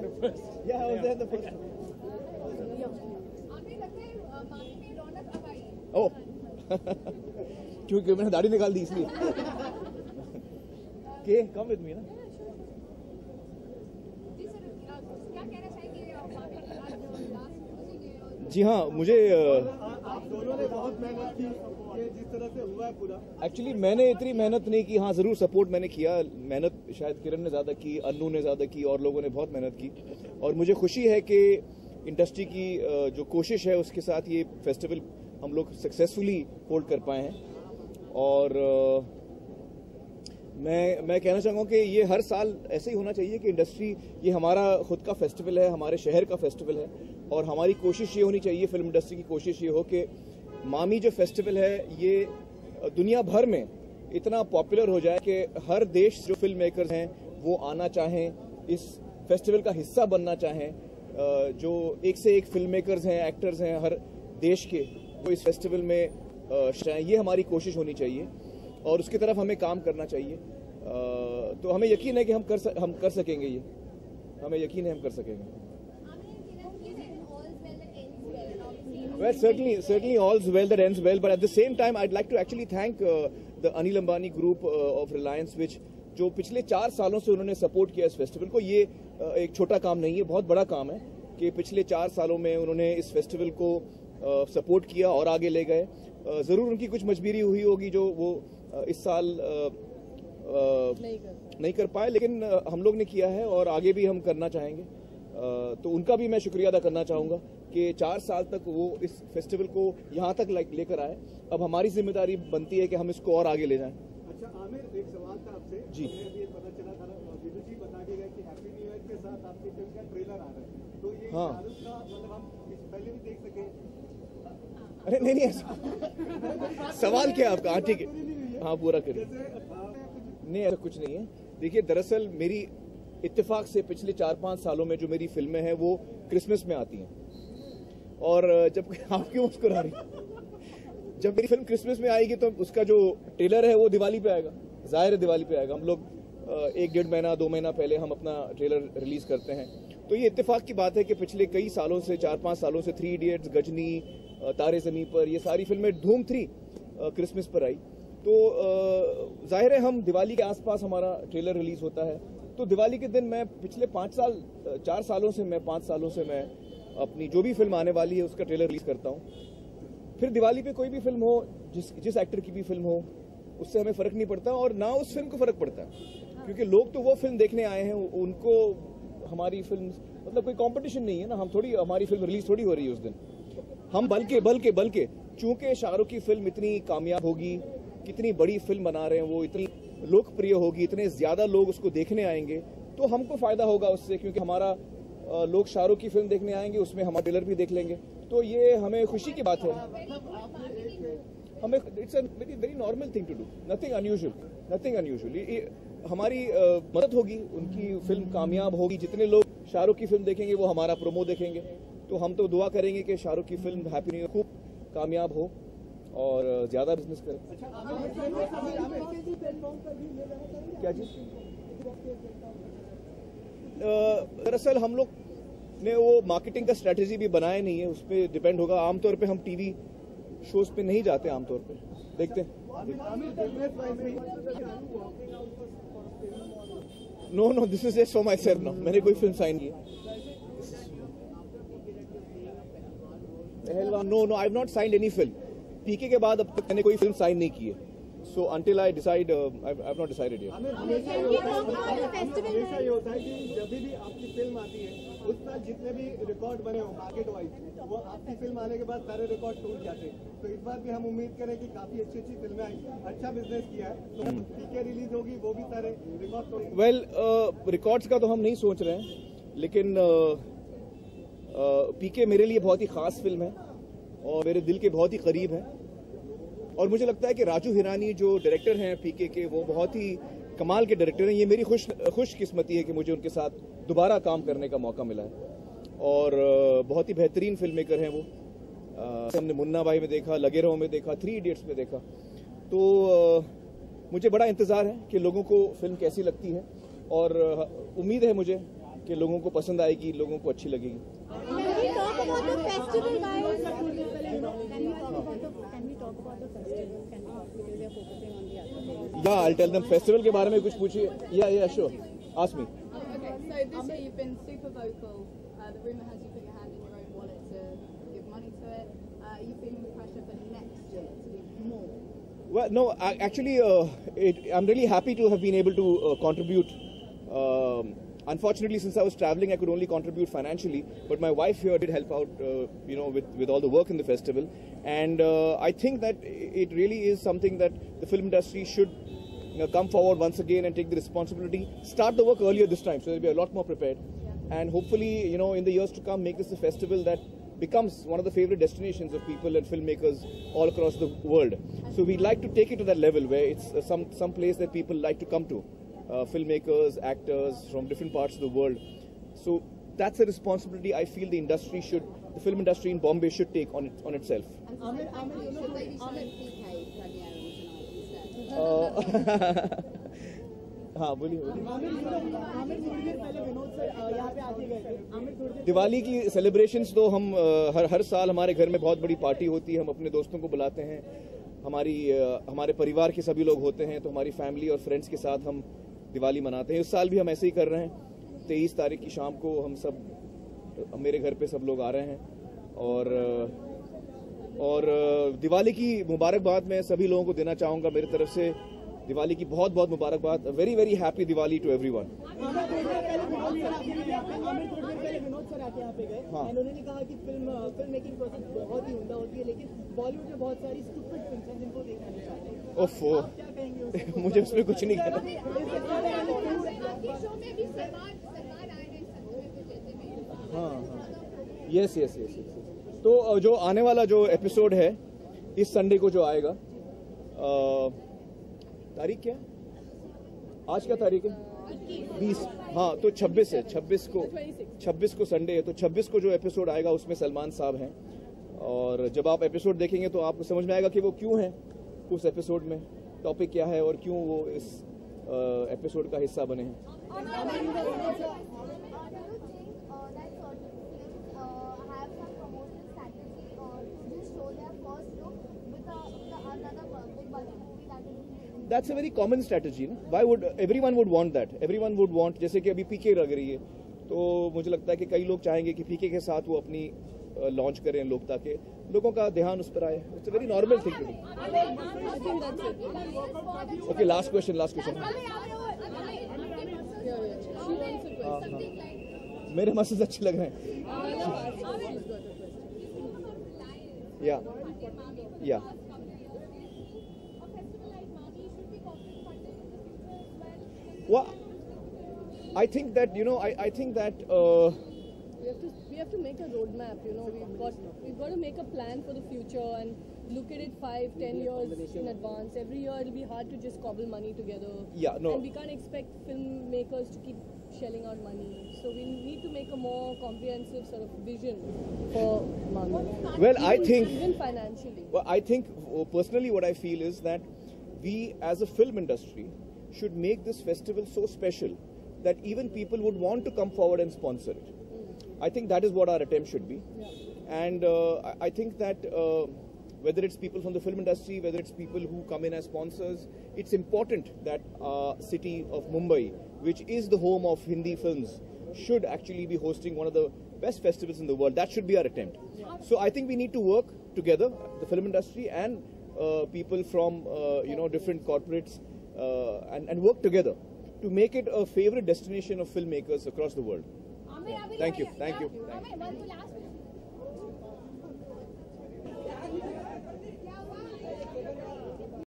there first. Yeah, I was there the first time. Oh. क्योंकि मैंने दाढ़ी निकाल दी इसलिए. Okay, come with me ना. जी हाँ, मुझे आप दोनों ने बहुत मेहनत की जिस तरह से हुआ है पूरा. एक्चुअली मैंने इतनी मेहनत नहीं की. हाँ, जरूर सपोर्ट मैंने किया. मेहनत शायद किरण ने ज्यादा की, अन्नू ने ज्यादा की, और लोगों ने बहुत मेहनत की. और मुझे खुशी है कि इंडस्ट्री की जो कोशिश है उसके साथ ये फेस्टिवल हम लोग सक्सेसफुली होल्ड कर पाए हैं. और मैं कहना चाहूँगा कि ये हर साल ऐसे ही होना चाहिए कि इंडस्ट्री, ये हमारा खुद का फेस्टिवल है, हमारे शहर का फेस्टिवल है. और हमारी कोशिश ये होनी चाहिए, फिल्म इंडस्ट्री की कोशिश ये हो कि मामी जो फेस्टिवल है ये दुनिया भर में इतना पॉपुलर हो जाए कि हर देश जो फिल्म मेकर्स हैं वो आना चाहें, इस फेस्टिवल का हिस्सा बनना चाहें. जो एक से एक फिल्म मेकर्स हैं, एक्टर्स हैं हर देश के, वो इस फेस्टिवल में ये हमारी कोशिश होनी चाहिए और उसकी तरफ हमें काम करना चाहिए. तो हमें यकीन है कि हम कर सकेंगे. ये हमें यकीन है हम कर सकेंगे. Well, certainly all's well that ends well. But at the same time, I'd like to actually thank the Anil Ambani Group of Reliance, which जो पिछले 4 सालों से उन्होंने सपोर्ट किया इस फेस्टिवल को. ये एक छोटा काम नहीं है, बहुत बड़ा काम है कि पिछले 4 सालों में उन्होंने इस फेस्टिवल को सपोर्ट किया और आगे ले गए. जरूर उनकी कुछ मजबूरी हुई होगी जो वो इस साल नहीं कर पाए, लेकिन हम लोग ने किया है और आगे भी हम करना चाहेंगे. तो उनका भी मैं शुक्रिया अदा करना चाहूंगा कि 4 साल तक वो इस फेस्टिवल को यहाँ तक लेकर आए. अब हमारी जिम्मेदारी बनती है कि हम इसको और आगे ले जाएं. अच्छा आमिर, एक सवाल था आपसे. जी. अभी पता चला था, विदु जी बता के गए कि हैप्पी न्यू ईयर के साथ आपकी फिल्म का ट्रेलर आ रहा है. तो ये हाँ. शाहरुख का मतलब हम पहले भी देख सके. अरे नहीं सवाल क्या आपका? हाँ ठीक है, हाँ पूरा करिए. नहीं ऐसा कुछ नहीं है. देखिए, दरअसल मेरी इत्तेफाक से पिछले 4-5 सालों में जो मेरी फिल्में हैं वो क्रिसमस में आती हैं. और जब आप क्यों मुस्कुरा रही? जब मेरी फिल्म क्रिसमस में आएगी तो उसका जो ट्रेलर है वो दिवाली पे आएगा. जाहिर है दिवाली पे आएगा. हम लोग 1-1.5 महीना 2 महीना पहले हम अपना ट्रेलर रिलीज करते हैं. तो ये इत्तेफाक की बात है कि पिछले कई सालों से, 4-5 सालों से 3 इडियट्स, गजनी, तारे ज़मीं पर, ये सारी फिल्में धूम 3 क्रिसमस पर आई. तो जाहिर है हम दिवाली के आसपास हमारा ट्रेलर रिलीज होता है. तो दिवाली के दिन मैं पिछले 4 सालों से मैं अपनी जो भी फिल्म आने वाली है उसका ट्रेलर रिलीज करता हूँ. फिर दिवाली पे कोई भी फिल्म हो, जिस एक्टर की भी फिल्म हो, उससे हमें फर्क नहीं पड़ता और ना उस फिल्म को फर्क पड़ता है, क्योंकि लोग तो वो फिल्म देखने आए हैं. उनको हमारी फिल्म मतलब कोई कंपटीशन नहीं है ना. हमारी फिल्म रिलीज थोड़ी हो रही है उस दिन. हम बल्कि चूंकि शाहरुख की फिल्म इतनी कामयाब होगी, कितनी बड़ी फिल्म बना रहे हैं, वो इतनी लोकप्रिय होगी, इतने ज्यादा लोग उसको देखने आएंगे, तो हमको फायदा होगा उससे, क्योंकि हमारा लोग शाहरुख की फिल्म देखने आएंगे, उसमें हमारा ट्रेलर भी देख लेंगे. तो ये हमें खुशी की बात है. हमें it's a very normal thing to do. Nothing unusual. हमारी मदद होगी, उनकी फिल्म कामयाब होगी, जितने लोग शाहरुख की फिल्म देखेंगे वो हमारा प्रोमो देखेंगे. तो हम तो दुआ करेंगे कि शाहरुख की फिल्म हैप्पी न्यू ईयर खूब कामयाब हो और ज्यादा बिजनेस करें. क्या जी? दरअसल हम लोग ने वो मार्केटिंग का स्ट्रेटेजी भी बनाया नहीं है, उस पर डिपेंड होगा. आमतौर पे हम टीवी शोज पे नहीं जाते. आमतौर पे देखते हैं. No this is just for myself. मैंने कोई फिल्म साइन की. No I have not signed any film. PK के बाद अब तक मैंने कोई फिल्म साइन नहीं की है. So until I decide, I've not decided yet. हमेशा ये होता है कि जब भी आपकी फिल्म आती है उस साल जितने भी रिकॉर्ड बने हो मार्केट वाइज, वो आपकी फिल्म आने के बाद सारे रिकॉर्ड टूट जाते हैं. तो इस बार भी हम उम्मीद करें कि काफी अच्छी फिल्में आई, अच्छा बिजनेस किया है, तो पीके रिलीज होगी वो भी सारे रिकॉर्ड तोड़ेंगे. वेल, रिकॉर्ड्स का तो हम नहीं सोच रहे हैं, लेकिन पीके मेरे लिए बहुत ही खास फिल्म है और मेरे दिल के बहुत ही करीब है. और मुझे लगता है कि राजू हिरानी जो डायरेक्टर हैं पीके के, वो बहुत ही कमाल के डायरेक्टर हैं. ये मेरी खुशकिस्मती है कि मुझे उनके साथ दोबारा काम करने का मौका मिला है. और बहुत ही बेहतरीन फिल्म मेकर हैं वो. हमने मुन्ना भाई में देखा, लगे रहो में देखा, 3 इडियट्स में देखा. तो मुझे बड़ा इंतजार है कि लोगों को फिल्म कैसी लगती है और उम्मीद है मुझे कि लोगों को पसंद आएगी, लोगों को अच्छी लगेगी. Can we talk about the festival, guys? Can we talk about the festival? Can we talk because we are focusing on the other things? Yeah, I'll tell them. Festival के बारे में कुछ पूछिए. Yeah, sure. Ask me. Okay, so this year you've been super vocal. The rumour has you put your hand in your own wallet to give money to it. Are you feeling the pressure for next year to do more? Well, no, actually, I'm really happy to have been able to contribute. Unfortunately, since I was traveling, I could only contribute financially. But my wife here did help out, with all the work in the festival. And I think that it really is something that the film industry should come forward once again and take the responsibility. Start the work earlier this time, so they'll be a lot more prepared. And hopefully, in the years to come, make this a festival that becomes one of the favorite destinations of people and filmmakers all across the world. So we'd like to take it to that level where it's some place that people like to come to. Filmmakers, actors from different parts of the world. So that's a responsibility I feel the film industry in Bombay should take on itself. Should they be showing PK premiering tonight instead? हाँ बोलिए. दिवाली की celebrations तो हम हर साल हमारे घर में बहुत बड़ी पार्टी होती है. हम अपने दोस्तों को बुलाते हैं. हमारे परिवार के सभी लोग होते हैं, तो हमारी फैमिली और फ्रेंड्स के साथ हम दिवाली मनाते हैं. इस साल भी हम ऐसे ही कर रहे हैं. 23 तारीख की शाम को हम सब मेरे घर पे सब लोग आ रहे हैं और दिवाली की मुबारकबाद मैं सभी लोगों को देना चाहूँगा मेरी तरफ से. दिवाली की बहुत बहुत मुबारकबाद. Very very happy Diwali to everyone. Vinod sir आके यहाँ पे गए हाँ. उन्होंने कहा कि फिल्म मेकिंग प्रोसेस बहुत ही उम्दा होती है, लेकिन बॉलीवुड में बहुत सारी स्टूपिड फिल्म्स हैं जिनको देखना नहीं चाहते. ओफो, क्या कहेंगे मुझे उसमें कुछ नहीं कहना. हाँ, यस. तो जो आने वाला जो एपिसोड है इस संडे को जो आएगा, तारीख क्या है? आज क्या तारीख है? 20. हाँ, तो 26 है. 26 को संडे है. तो 26 को जो एपिसोड आएगा उसमें सलमान साहब हैं. और जब आप एपिसोड देखेंगे तो आपको समझ में आएगा कि वो क्यों हैं उस एपिसोड में, टॉपिक क्या है और क्यों वो इस एपिसोड का हिस्सा बने हैं. That's a very common strategy. ना? Why would everyone would want that? Everyone would want, जैसे कि अभी पीके लग रही है, तो मुझे लगता है कि कई लोग चाहेंगे कि पीके के साथ वो अपनी लॉन्च करें लोग, ताकि लोगों का ध्यान उस पर आए. It's a very normal thing to do. Okay, last question. मेरे मैसेज अच्छे लग रहे हैं. या Well, I think that we have to make a roadmap. We've got to make a plan for the future and look at it 5-10 years in advance. Every year it'll be hard to just cobble money together. Yeah, no. And we can't expect filmmakers to keep shelling out money. So we need to make a more comprehensive sort of vision for money. Well, I think even financially. Well, I think personally what I feel is that we as a film industry should make this festival so special that even people would want to come forward and sponsor it. I think that is what our attempt should be. Yeah. And I think that whether it's people from the film industry, whether it's people who come in as sponsors, it's important that our city of Mumbai, which is the home of Hindi films, should actually be hosting one of the best festivals in the world. That should be our attempt. Yeah. So I think we need to work together, the film industry and people from different corporates, and work together to make it a favorite destination of filmmakers across the world. Thank you.